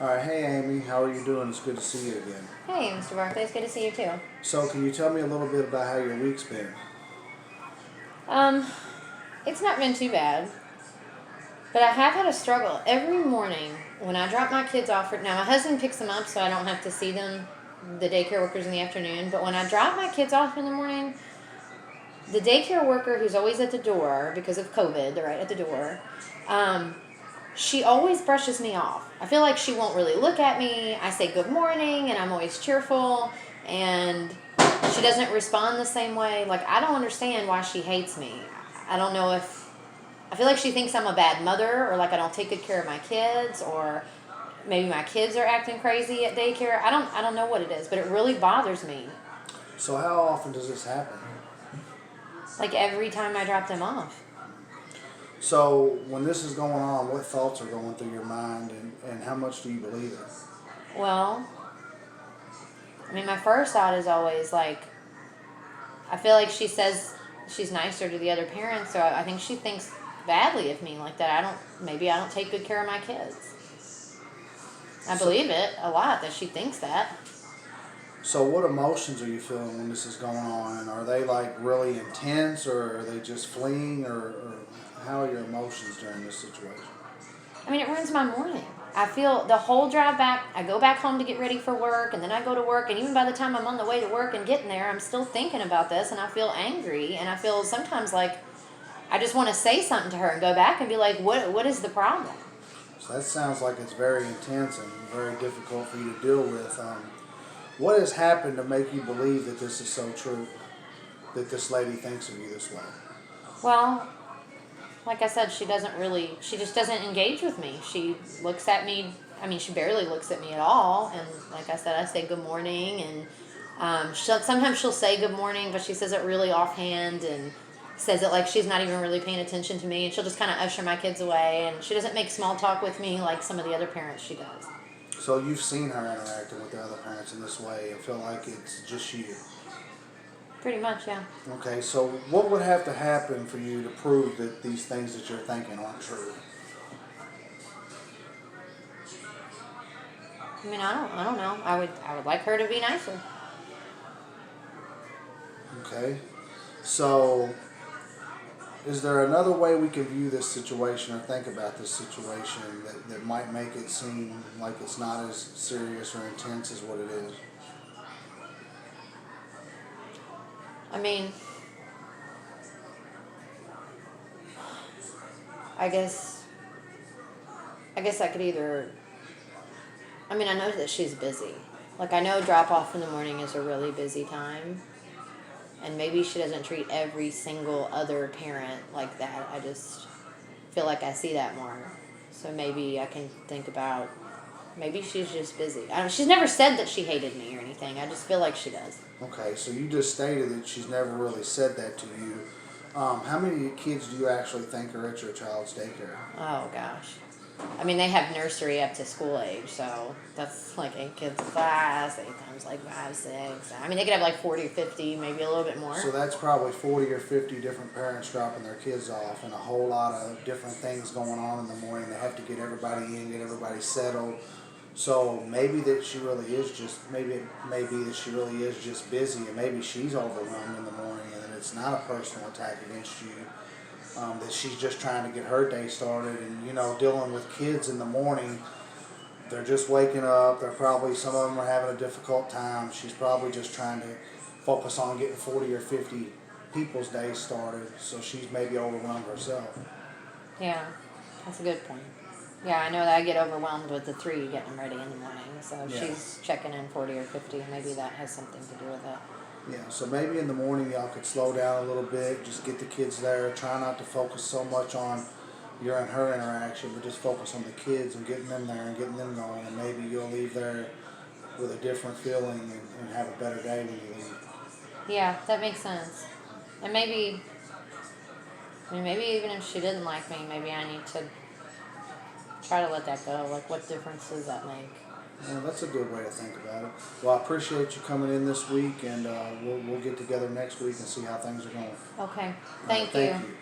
All right, hey Amy, how are you doing? It's good to see you again. Hey, Mr. Barclay, it's good to see you too. So, can you tell me a little bit about how your week's been? Um, it's not been too bad, but I have had a struggle every morning when I drop my kids off. Now, my husband picks them up, so I don't have to see them, the daycare workers, in the afternoon. But when I drop my kids off in the morning, the daycare worker who's always at the door because of COVID, they're right at the door. She always brushes me off. I feel like she won't really look at me. I say good morning, and I'm always cheerful, and she doesn't respond the same way. Like, I don't understand why she hates me. I don't know if I feel like she thinks I'm a bad mother, or like I don't take good care of my kids, or maybe my kids are acting crazy at daycare. I don't know what it is, but it really bothers me. So, how often does this happen? Like every time I drop them off. So, when this is going on, what thoughts are going through your mind, and how much do you believe it? Well, I mean, my first thought is always like, I feel like she says she's nicer to the other parents, so I think she thinks badly of me, like that maybe I don't take good care of my kids. I believe it a lot that she thinks that. So, what emotions are you feeling when this is going on? And are they like really intense, or are they just fleeing, or how are your emotions during this situation? I mean, it ruins my morning. I feel the whole drive back, I go back home to get ready for work, and then I go to work, and even by the time I'm on the way to work and getting there, I'm still thinking about this, and I feel angry, and I feel sometimes like I just want to say something to her and go back and be like, what is the problem? So, that sounds like it's very intense and very difficult for you to deal with. What has happened to make you believe that this is so true? That this lady thinks of you this way? Well, like I said, she just doesn't engage with me. She looks at me, I mean, she barely looks at me at all. And like I said, I say good morning. And sometimes she'll say good morning, but she says it really offhand and says it like she's not even really paying attention to me. And she'll just kind of usher my kids away. And she doesn't make small talk with me like some of the other parents she does. So you've seen her interacting with the other parents in this way and feel like it's just you? Pretty much, yeah. Okay, so what would have to happen for you to prove that these things that you're thinking aren't true? I mean, I don't know. I would like her to be nicer. Okay, so is there another way we can view this situation or think about this situation that might make it seem like it's not as serious or intense as what it is? I mean, I guess I could either, I mean, I know that she's busy. Like, I know drop off in the morning is a really busy time. And maybe she doesn't treat every single other parent like that. I just feel like I see that more. So maybe I can think about, maybe she's just busy. She's never said that she hated me or anything. I just feel like she does. Okay, so you just stated that she's never really said that to you. How many kids do you actually think are at your child's daycare? Oh, gosh. I mean, they have nursery up to school age, so that's like 8 kids a class, 8 times like 5, 6. I mean, they could have like 40 or 50, maybe a little bit more. So that's probably 40 or 50 different parents dropping their kids off, and a whole lot of different things going on in the morning. They have to get everybody in, get everybody settled. So maybe that she really is just, maybe it may be that she really is just busy, and maybe she's overwhelmed in the morning, and that it's not a personal attack against you. That she's just trying to get her day started, and dealing with kids in the morning, they're just waking up, some of them are having a difficult time. She's probably just trying to focus on getting 40 or 50 people's day started, so she's maybe overwhelmed herself. Yeah, that's a good point. Yeah, I know that I get overwhelmed with the 3 getting them ready in the morning, so Yeah. she's checking in 40 or 50, maybe that has something to do with it. Yeah, so maybe in the morning y'all could slow down a little bit, just get the kids there, try not to focus so much on your and her interaction, but just focus on the kids and getting them there and getting them going, and maybe you'll leave there with a different feeling and have a better day when you leave. Yeah, that makes sense. And maybe even if she didn't like me, maybe I need to try to let that go. Like, what difference does that make? Well, that's a good way to think about it. Well, I appreciate you coming in this week, and we'll get together next week and see how things are going. Okay, Thank thank you. you.